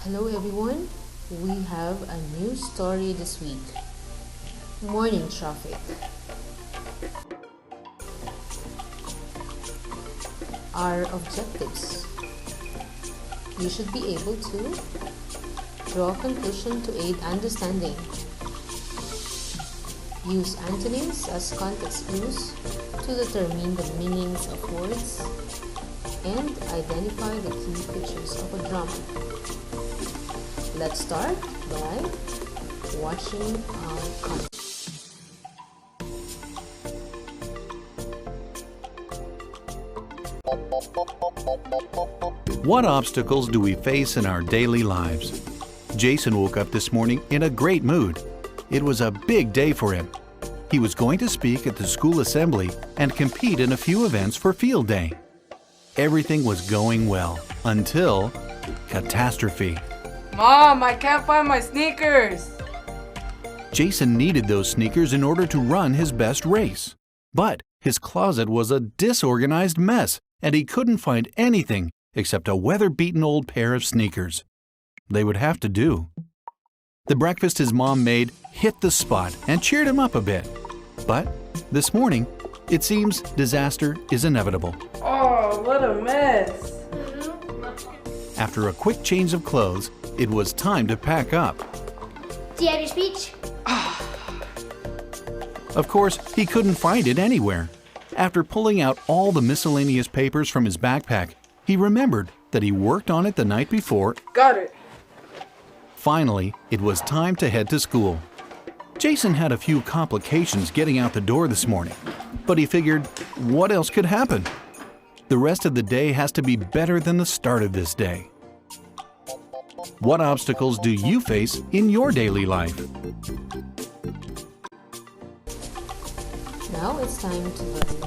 Hello everyone, we have a new story this week. Morning traffic. Our objectives. You should be able to draw a conclusion to aid understanding. Use antonyms as context clues to determine the meanings of words and identify the key features of a drama. Let's start by watching our content. What obstacles do we face in our daily lives? Jason woke up this morning in a great mood. It was a big day for him. He was going to speak at the school assembly and compete in a few events for field day. Everything was going well until catastrophe. Mom, I can't find my sneakers! Jason needed those sneakers in order to run his best race. But his closet was a disorganized mess, and he couldn't find anything except a weather-beaten old pair of sneakers. They would have to do. The breakfast his mom made hit the spot and cheered him up a bit. But this morning, it seems disaster is inevitable. Oh, what a mess! After a quick change of clothes, it was time to pack up. Do you have your speech? Of course, he couldn't find it anywhere. After pulling out all the miscellaneous papers from his backpack, he remembered that he worked on it the night before. Got it! Finally, it was time to head to school. Jason had a few complications getting out the door this morning, but he figured, what else could happen? The rest of the day has to be better than the start of this day. What obstacles do you face in your daily life? Now it's time to learn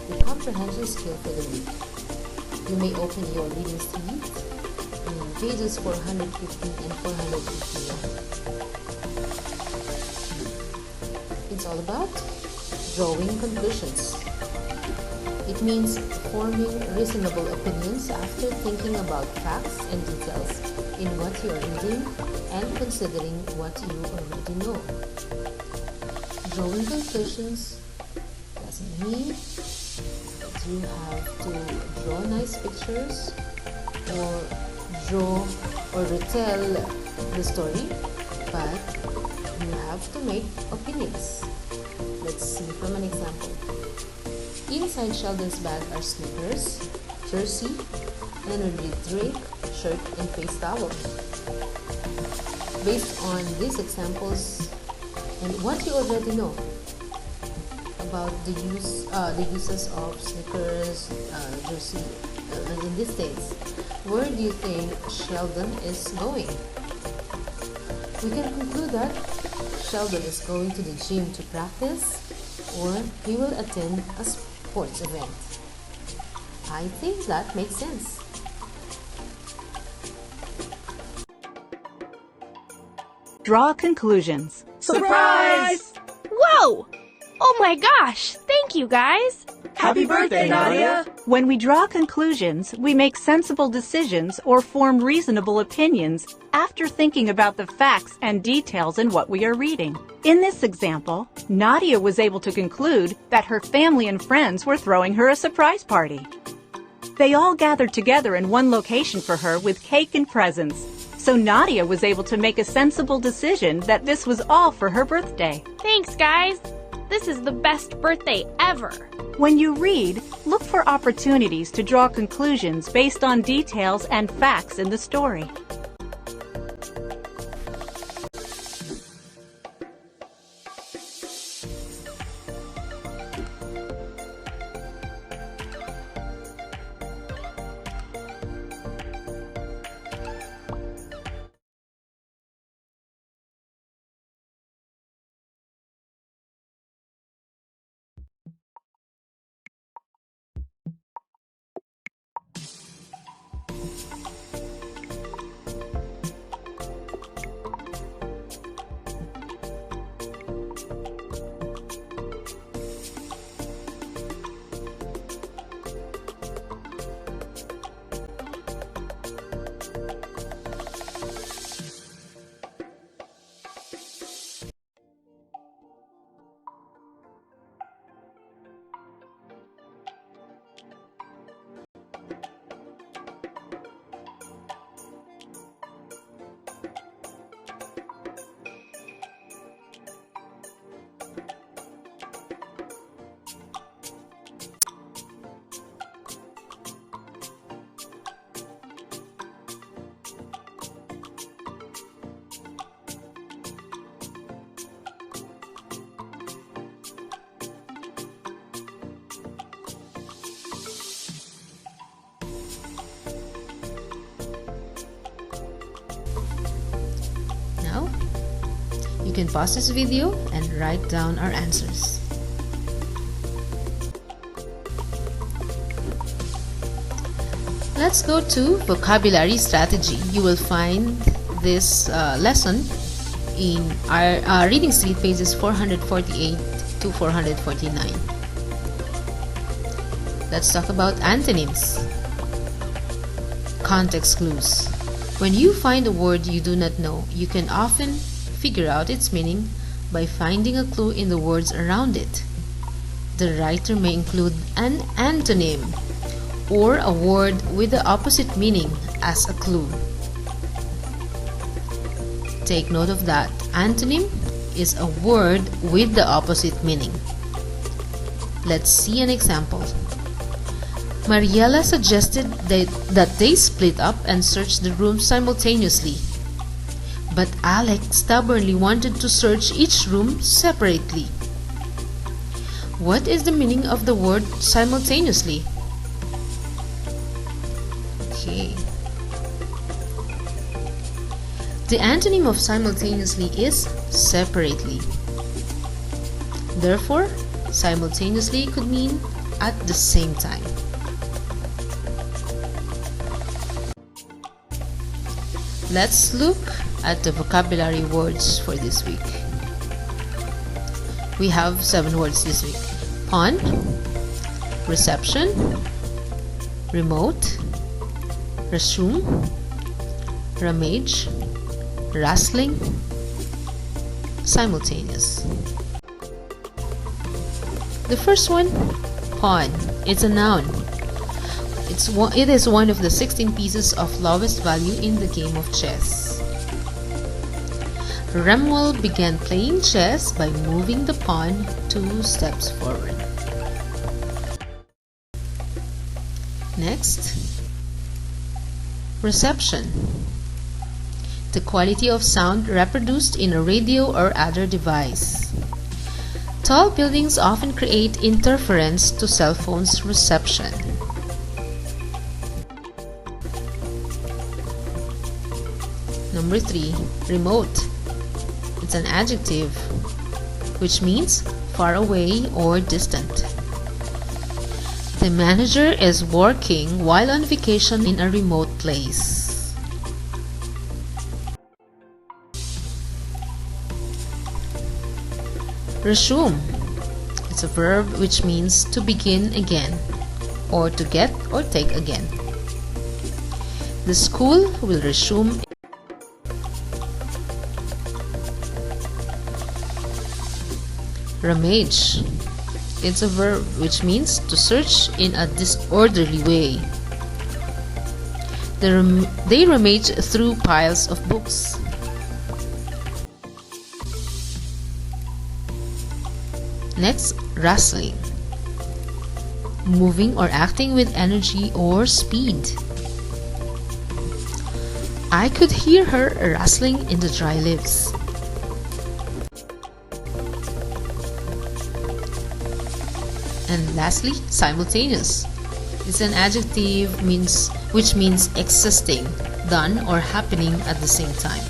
the comprehension skill for the week. You may open your reading sheet in pages 450 and 451. It's all about drawing conclusions. It means forming reasonable opinions after thinking about facts and details in what you are reading and considering what you already know. Drawing conclusions doesn't mean that you have to draw nice pictures or draw or retell the story, but you have to make opinions. Let's see from an example. Inside Sheldon's bag are sneakers, jersey, energy drink, shirt, and face towel. Based on these examples and what you already know about the uses of sneakers, jersey, in these things, where do you think Sheldon is going? We can conclude that Sheldon is going to the gym to practice, or he will attend a sports event. I think that makes sense. Draw conclusions. Surprise! Whoa! Oh my gosh! Thank you, guys! Happy birthday, Nadia! When we draw conclusions, we make sensible decisions or form reasonable opinions after thinking about the facts and details in what we are reading. In this example, Nadia was able to conclude that her family and friends were throwing her a surprise party. They all gathered together in one location for her with cake and presents, so Nadia was able to make a sensible decision that this was all for her birthday. Thanks, guys! This is the best birthday ever! When you read, look for opportunities to draw conclusions based on details and facts in the story. can pause this video and write down our answers. Let's go to vocabulary strategy. You will find this lesson in our reading street pages 448 to 449. Let's talk about antonyms. Context clues. When you find a word you do not know, you can often figure out its meaning by finding a clue in the words around it. The writer may include an antonym or a word with the opposite meaning as a clue. Take note of that. Antonym is a word with the opposite meaning. Let's see an example. Mariela suggested that they split up and search the room simultaneously. But Alex stubbornly wanted to search each room separately. What is the meaning of the word simultaneously? Okay. The antonym of simultaneously is separately. Therefore, simultaneously could mean at the same time. Let's look at the vocabulary words for this week. We have 7 words this week. Pawn, reception, remote, resume, rummage, rustling, simultaneous. The first one, pawn. It's a noun. It is one of the 16 pieces of lowest value in the game of chess. Remuel began playing chess by moving the pawn 2 steps forward. Next, reception. The quality of sound reproduced in a radio or other device. Tall buildings often create interference to cell phones' reception. Number 3, remote. It's an adjective which means far away or distant. The manager is working while on vacation in a remote place. Resume. It's a verb which means to begin again or to get or take again. The school will resume. Rummage. It's a verb which means to search in a disorderly way. They rummage through piles of books. Next, rustling. Moving or acting with energy or speed. I could hear her rustling in the dry leaves. And lastly, simultaneous. It's an adjective which means existing, done or happening at the same time.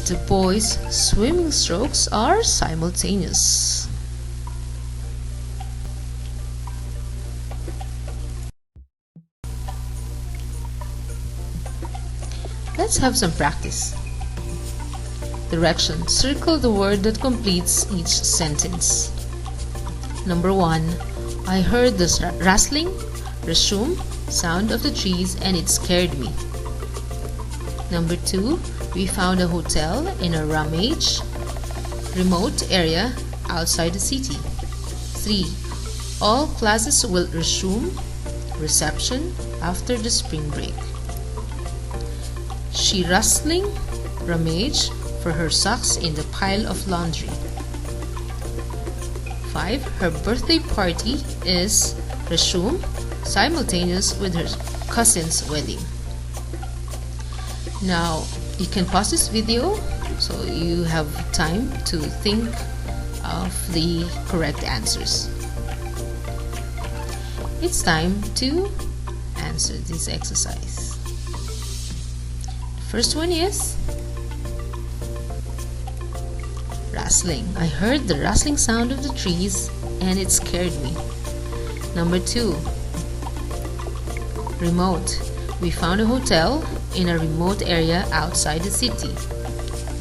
The boys' swimming strokes are simultaneous. Let's have some practice. Direction. Circle the word that completes each sentence. Number 1. I heard the rustling, resume, sound of the trees and it scared me. Number 2. We found a hotel in a rummage, remote area outside the city. 3. All classes will resume reception after the spring break. She rustling, rummage for her socks in the pile of laundry. 5. Her birthday party is resume simultaneous with her cousin's wedding. Now you can pause this video so you have time to think of the correct answers. It's time to answer this exercise. The first one is Rustling. I heard the rustling sound of the trees and it scared me. Number 2. Remote. We found a hotel in a remote area outside the city.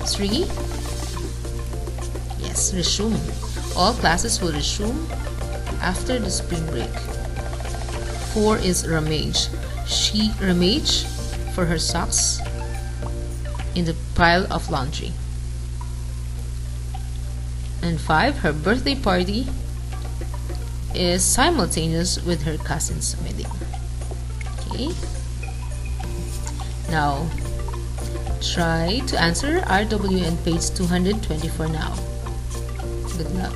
3. Yes, resume. All classes will resume after the spring break. 4 is rummage. She rummaged for her socks in the pile of laundry. And 5, her birthday party is simultaneous with her cousin's wedding. Okay. Now, try to answer RWN page 224 now. Good luck.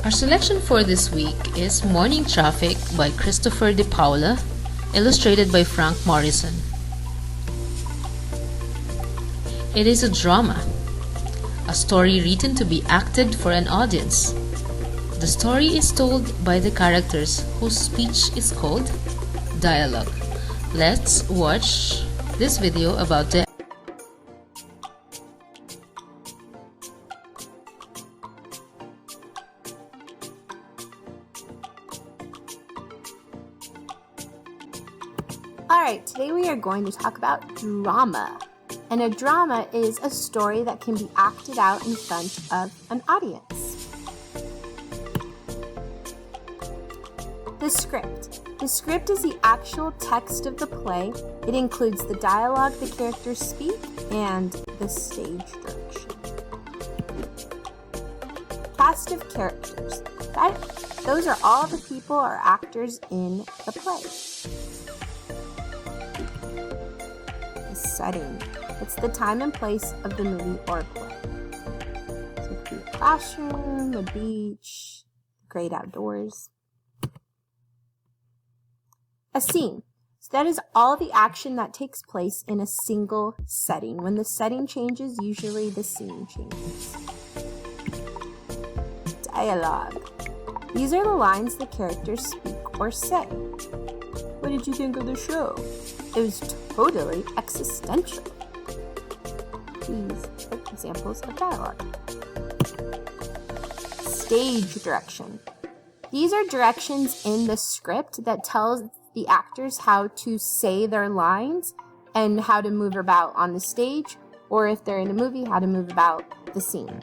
Our selection for this week is Morning Traffic by Christopher De Paula, illustrated by Frank Morrison. It is a drama, a story written to be acted for an audience. The story is told by the characters whose speech is called dialogue. Let's watch this video about the Alright, today we are going to talk about drama. And a drama is a story that can be acted out in front of an audience. The script. The script is the actual text of the play. It includes the dialogue the characters speak and the stage direction. Cast of characters. Those are all the people or actors in the play. The setting. It's the time and place of the movie or play. So it could be a classroom, a beach, the great outdoors. A scene. So that is all the action that takes place in a single setting. When the setting changes, usually the scene changes. Dialogue. These are the lines the characters speak or say. What did you think of the show? It was totally existential. These are examples of dialogue. Stage direction. These are directions in the script that tells the actors how to say their lines and how to move about on the stage, or if they're in a movie, how to move about the scene.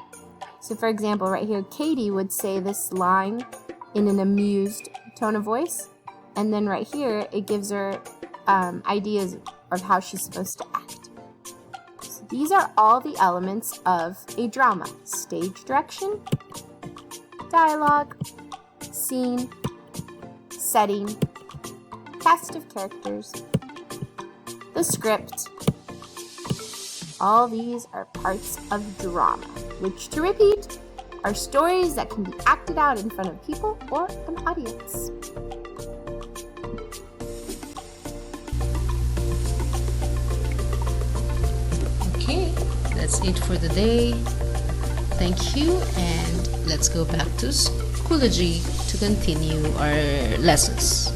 So for example, right here, Katie would say this line in an amused tone of voice, and then right here, it gives her ideas of how she's supposed to act. So these are all the elements of a drama: stage direction, dialogue, scene, setting, cast of characters, the script. All these are parts of drama, which, to repeat, are stories that can be acted out in front of people or an audience. Okay, that's it for the day. Thank you, and let's go back to Schoology to continue our lessons.